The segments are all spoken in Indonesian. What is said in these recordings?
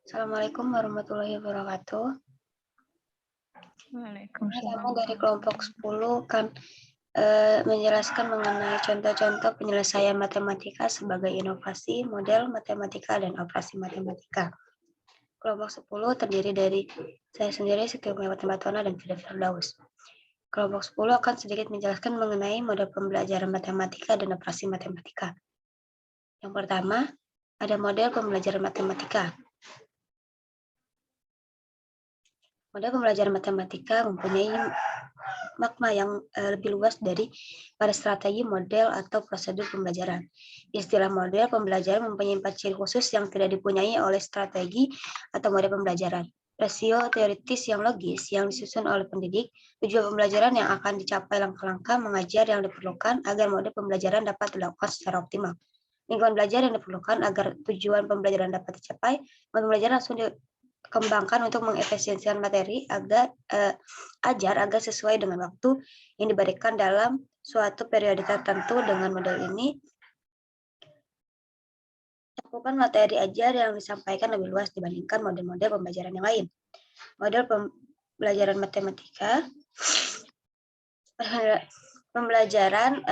Assalamualaikum warahmatullahi wabarakatuh. Kamu dari kelompok 10 kan menjelaskan mengenai contoh-contoh penyelesaian matematika sebagai inovasi, model matematika, dan operasi matematika. Kelompok 10 terdiri dari saya sendiri, Siti Umayyah Batona, dan Fida Firdaus. Kelompok 10 akan sedikit menjelaskan mengenai model pembelajaran matematika dan operasi matematika. Yang pertama, ada model pembelajaran matematika. Model pembelajaran matematika mempunyai makna yang lebih luas dari pada strategi, model, atau prosedur pembelajaran. Istilah model pembelajaran mempunyai 4 ciri khusus yang tidak dipunyai oleh strategi atau model pembelajaran. Rasio teoritis yang logis yang disusun oleh pendidik, tujuan pembelajaran yang akan dicapai, langkah-langkah mengajar yang diperlukan agar model pembelajaran dapat dilakukan secara optimal. Lingkungan belajar yang diperlukan agar tujuan pembelajaran dapat dicapai, model pembelajaran langsung dikembangkan untuk mengefisiensikan materi ajar agar sesuai dengan waktu yang diberikan dalam suatu periode tertentu. Dengan model ini, cakupan materi ajar yang disampaikan lebih luas dibandingkan model-model pembelajaran yang lain. Model pembelajaran matematika, pembelajaran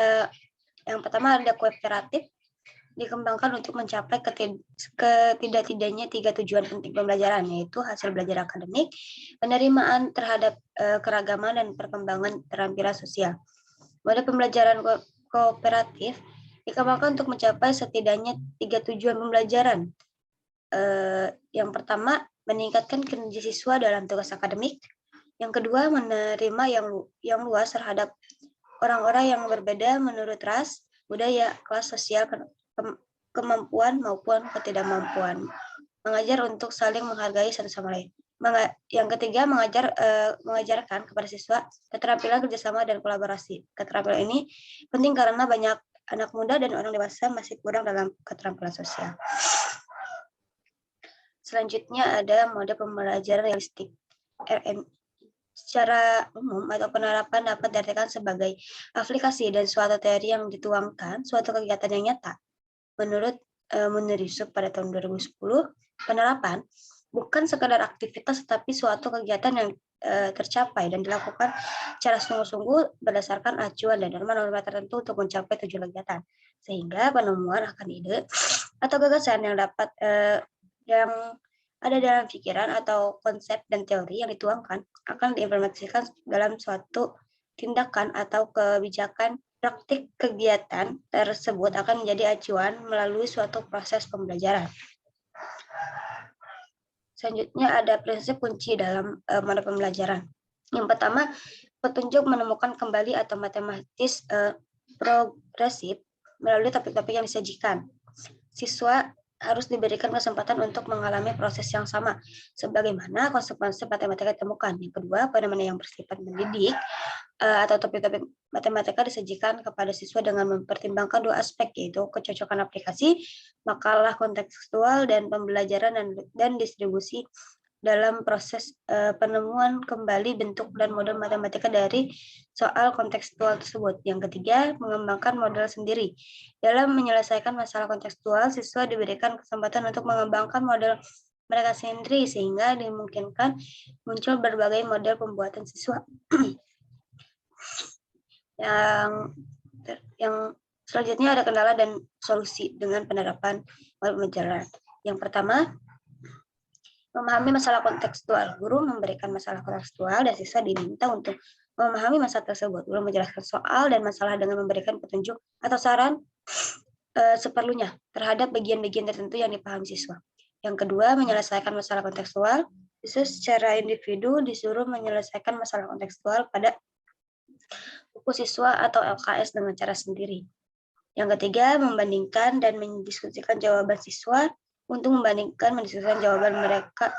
yang pertama ada kooperatif, dikembangkan untuk mencapai ketidak-tidaknya 3 tujuan penting pembelajaran, yaitu hasil belajar akademik, penerimaan terhadap keragaman, dan perkembangan keterampilan sosial. Model pembelajaran kooperatif dikembangkan untuk mencapai setidaknya 3 tujuan pembelajaran. Yang pertama, meningkatkan kinerja siswa dalam tugas akademik. Yang kedua, menerima yang luas terhadap orang-orang yang berbeda menurut ras, budaya, kelas sosial, kemampuan maupun ketidakmampuan. Mengajar untuk saling menghargai satu sama lain. Yang ketiga, mengajarkan kepada siswa keterampilan kerjasama dan kolaborasi. Keterampilan ini penting karena banyak anak muda dan orang dewasa masih kurang dalam keterampilan sosial. Selanjutnya ada mode pembelajaran realistik, RN. Secara umum atau penerapan dapat diartikan sebagai aplikasi dan suatu teori yang dituangkan suatu kegiatan yang nyata. Menurut Munir Yusuf pada tahun 2010, penerapan bukan sekadar aktivitas tetapi suatu kegiatan yang tercapai dan dilakukan secara sungguh-sungguh berdasarkan acuan dan norma-norma tertentu untuk mencapai tujuan kegiatan. Sehingga penemuan akan ide atau gagasan yang dapat yang ada dalam pikiran atau konsep dan teori yang dituangkan akan diimplementasikan dalam suatu tindakan atau kebijakan. Praktik kegiatan tersebut akan menjadi acuan melalui suatu proses pembelajaran. Selanjutnya ada prinsip kunci dalam model pembelajaran. Yang pertama, petunjuk menemukan kembali atau matematis progresif melalui topik-topik yang disajikan. Siswa harus diberikan kesempatan untuk mengalami proses yang sama sebagaimana konsep-konsep matematika ditemukan. Yang kedua, fenomena yang bersifat mendidik atau topik-topik matematika disajikan kepada siswa dengan mempertimbangkan 2 aspek, yaitu kecocokan aplikasi, makalah kontekstual, dan pembelajaran dan distribusi dalam proses penemuan kembali bentuk dan model matematika dari soal kontekstual tersebut. Yang ketiga, mengembangkan model sendiri. Dalam menyelesaikan masalah kontekstual, siswa diberikan kesempatan untuk mengembangkan model mereka sendiri sehingga dimungkinkan muncul berbagai model pembuatan siswa. Yang selanjutnya ada kendala dan solusi dengan penerapan model pembelajaran. Yang pertama, memahami masalah kontekstual. Guru memberikan masalah kontekstual dan siswa diminta untuk memahami masalah tersebut. Guru menjelaskan soal dan masalah dengan memberikan petunjuk atau saran seperlunya terhadap bagian-bagian tertentu yang dipahami siswa. Yang kedua, menyelesaikan masalah kontekstual. Siswa secara individu disuruh menyelesaikan masalah kontekstual pada buku siswa atau LKS dengan cara sendiri. Yang ketiga, membandingkan dan mendiskusikan jawaban siswa untuk mendiskusikan jawaban mereka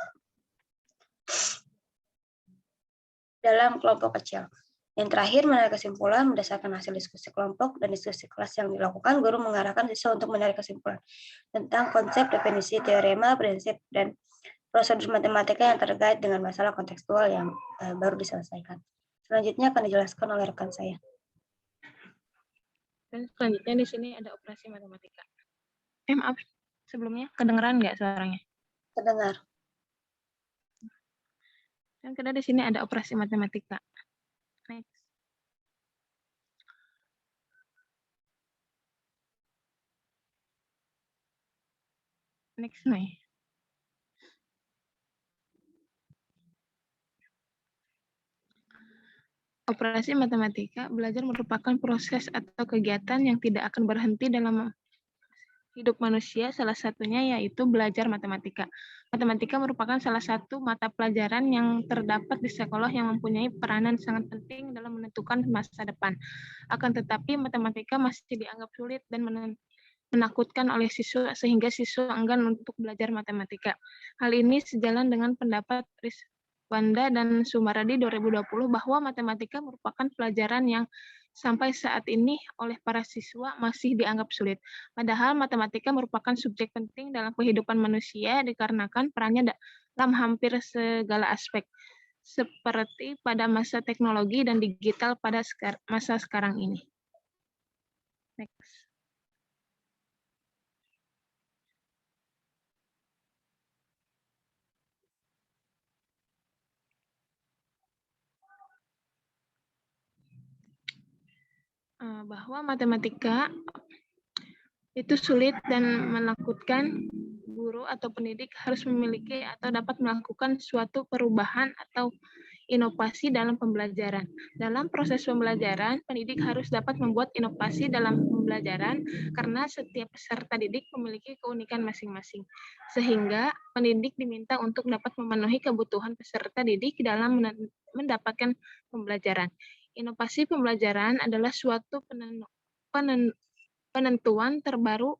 dalam kelompok kecil. Yang terakhir, menarik kesimpulan berdasarkan hasil diskusi kelompok dan diskusi kelas yang dilakukan. Guru mengarahkan siswa untuk menarik kesimpulan tentang konsep, definisi, teorema, prinsip, dan prosedur matematika yang terkait dengan masalah kontekstual yang baru diselesaikan. Selanjutnya akan dijelaskan oleh rekan saya. Dan selanjutnya di sini ada operasi matematika. Maaf, sebelumnya kedengeran nggak suaranya? Terdengar. Kan karena di sini ada operasi matematika. Next. Next nih. Operasi matematika belajar merupakan proses atau kegiatan yang tidak akan berhenti dalam hidup manusia, salah satunya yaitu belajar matematika. Matematika merupakan salah satu mata pelajaran yang terdapat di sekolah yang mempunyai peranan sangat penting dalam menentukan masa depan. Akan tetapi, matematika masih dianggap sulit dan menakutkan oleh siswa sehingga siswa enggan untuk belajar matematika. Hal ini sejalan dengan pendapat Rizwanda dan Sumaradi 2020 bahwa matematika merupakan pelajaran yang sampai saat ini oleh para siswa masih dianggap sulit. Padahal matematika merupakan subjek penting dalam kehidupan manusia dikarenakan perannya dalam hampir segala aspek, seperti pada masa teknologi dan digital pada masa sekarang ini. Next. Bahwa matematika itu sulit dan menakutkan, guru atau pendidik harus memiliki atau dapat melakukan suatu perubahan atau inovasi dalam pembelajaran. Dalam proses pembelajaran, pendidik harus dapat membuat inovasi dalam pembelajaran karena setiap peserta didik memiliki keunikan masing-masing. Sehingga pendidik diminta untuk dapat memenuhi kebutuhan peserta didik dalam mendapatkan pembelajaran. Inovasi pembelajaran adalah suatu penentuan terbaru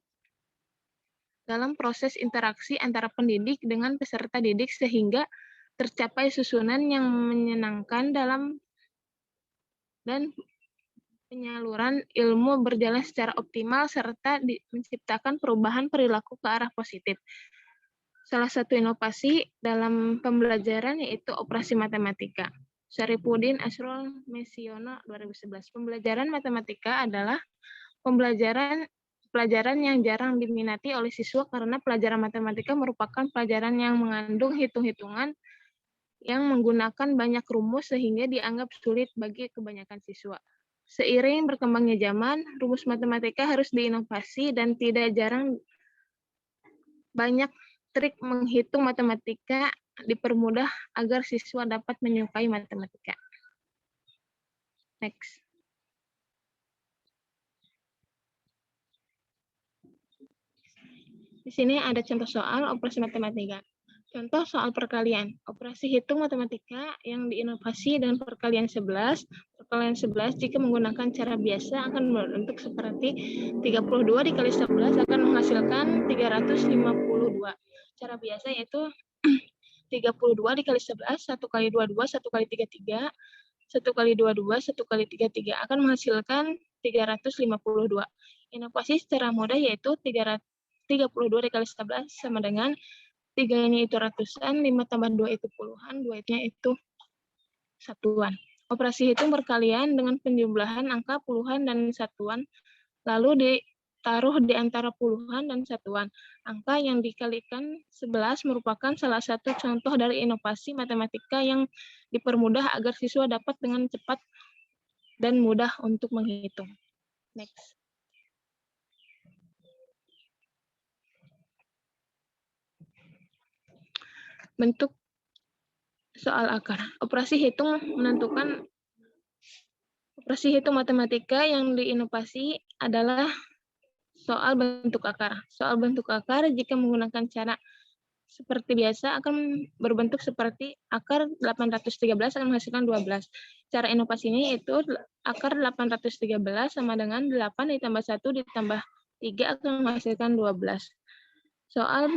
dalam proses interaksi antara pendidik dengan peserta didik sehingga tercapai susunan yang menyenangkan dan penyaluran ilmu berjalan secara optimal serta menciptakan perubahan perilaku ke arah positif. Salah satu inovasi dalam pembelajaran yaitu operasi matematika. Syarifuddin Asrul Mesiono 2011. Pembelajaran matematika adalah pelajaran yang jarang diminati oleh siswa karena pelajaran matematika merupakan pelajaran yang mengandung hitung-hitungan yang menggunakan banyak rumus sehingga dianggap sulit bagi kebanyakan siswa. Seiring berkembangnya zaman, rumus matematika harus diinovasi dan tidak jarang banyak trik menghitung matematika dipermudah agar siswa dapat menyukai matematika. Next. Di sini ada contoh soal operasi matematika. Contoh soal perkalian. Operasi hitung matematika yang diinovasi dengan perkalian 11. Perkalian 11 jika menggunakan cara biasa akan berbentuk seperti 32 dikali 11 akan menghasilkan 352. Cara biasa yaitu 32 dikali 11, 1 kali 22, 1 kali 33, 1 kali 22, 1 kali 33 akan menghasilkan 352. Inovasi secara mudah yaitu 32 dikali 11 sama dengan 3-nya itu ratusan, 5 tambah 2 itu puluhan, 2-nya itu satuan. Operasi hitung perkalian dengan penjumlahan angka puluhan dan satuan, lalu ditaruh di antara puluhan dan satuan. Angka yang dikalikan 11 merupakan salah satu contoh dari inovasi matematika yang dipermudah agar siswa dapat dengan cepat dan mudah untuk menghitung. Next. Bentuk soal akar. Operasi hitung matematika yang diinovasi adalah soal bentuk akar. Soal bentuk akar jika menggunakan cara seperti biasa akan berbentuk seperti akar 813 akan menghasilkan 12. Cara inovasinya yaitu akar 813 sama dengan 8 ditambah 1 ditambah 3 akan menghasilkan 12. Soal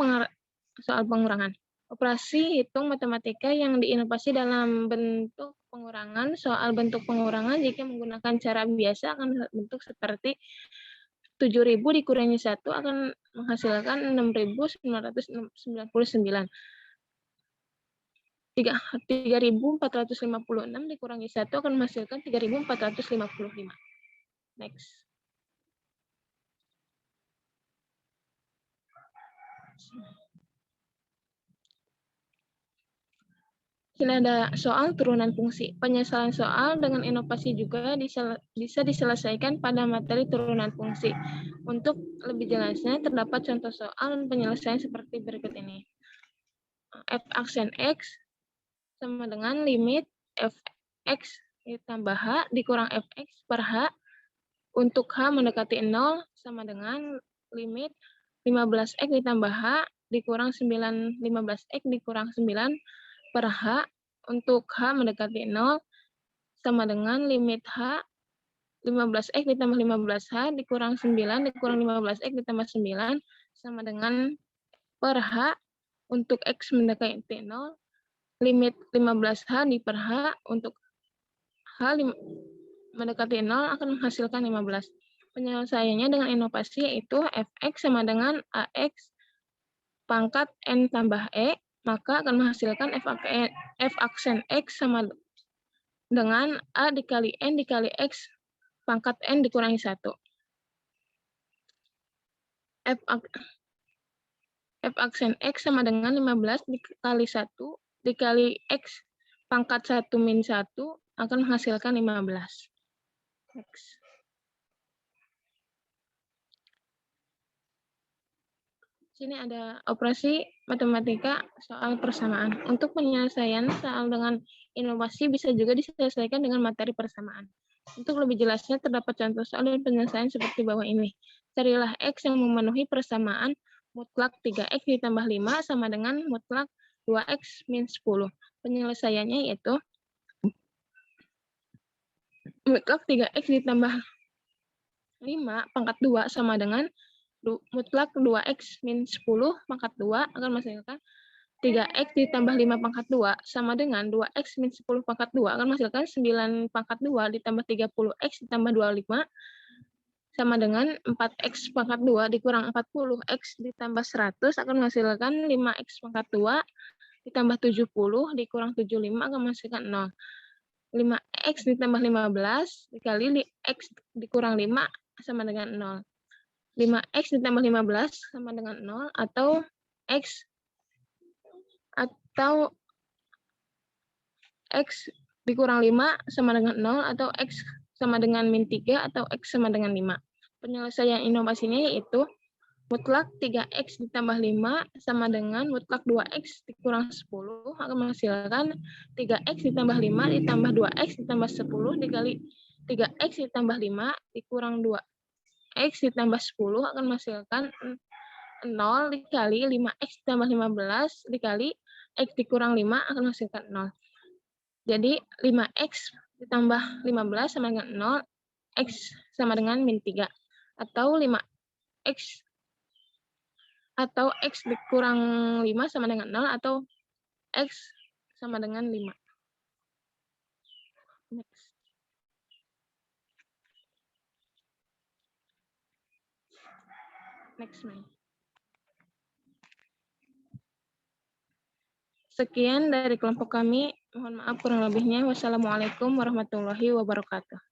pengurangan. Operasi hitung matematika yang diinovasi dalam bentuk pengurangan. Soal bentuk pengurangan jika menggunakan cara biasa akan bentuk seperti 7.000 dikurangi 1 akan menghasilkan 6.999. 3.456 dikurangi 1 akan menghasilkan 3.455. Next. Sini ada soal turunan fungsi. Penyesalan soal dengan inovasi juga bisa diselesaikan pada materi turunan fungsi. Untuk lebih jelasnya, terdapat contoh soal dan penyelesaian seperti berikut ini. F aksen X sama dengan limit Fx ditambah H dikurang Fx per H untuk H mendekati 0 sama dengan limit 15x ditambah H dikurang 15x dikurang 9 per H untuk H mendekati 0 sama dengan limit H 15x ditambah 15H dikurang 9 dikurang 15x ditambah 9 sama dengan per H untuk X mendekati 0 limit 15H di per H untuk H mendekati 0 akan menghasilkan 15. Penyelesaiannya dengan inovasi yaitu Fx sama dengan Ax pangkat N tambah E, maka akan menghasilkan F aksen X sama dengan A dikali N dikali X pangkat N dikurangi 1. F aksen X sama dengan 15 dikali 1 dikali X pangkat 1 min 1 akan menghasilkan 15. X. Sini ada operasi matematika soal persamaan. Untuk penyelesaian soal dengan inovasi bisa juga diselesaikan dengan materi persamaan. Untuk lebih jelasnya terdapat contoh soal dan penyelesaian seperti bawah ini. Carilah X yang memenuhi persamaan mutlak 3X ditambah 5 sama dengan mutlak 2X min 10. Penyelesaiannya yaitu mutlak 3X ditambah 5 pangkat 2 sama dengan mutlak 2X min 10 pangkat 2 akan menghasilkan 3X ditambah 5 pangkat 2 sama dengan 2X min 10 pangkat 2 akan menghasilkan 9 pangkat 2 ditambah 30X ditambah 25 sama dengan 4X pangkat 2 dikurang 40X ditambah 100 akan menghasilkan 5X pangkat 2 ditambah 70 dikurang 75 akan menghasilkan 0. 5X ditambah 15 dikali X dikurang 5 sama dengan 0. 5X ditambah 15 sama dengan 0 atau X dikurang 5 sama dengan 0 atau X sama dengan min 3 atau X sama dengan 5. Penyelesaian inovasinya yaitu mutlak 3X ditambah 5 sama dengan mutlak 2X dikurang 10 akan menghasilkan 3X ditambah 5 ditambah 2X ditambah 10 dikali 3X ditambah 5 dikurang 2X ditambah 10 akan menghasilkan 0 dikali 5X ditambah 15 dikali X dikurang 5 akan menghasilkan 0. Jadi 5X ditambah 15 sama dengan 0, X sama dengan min 3. Atau 5X atau X dikurang 5 sama dengan 0 atau X sama dengan 5. Next. Next, May. Sekian dari kelompok kami. Mohon maaf kurang lebihnya. Wassalamualaikum warahmatullahi wabarakatuh.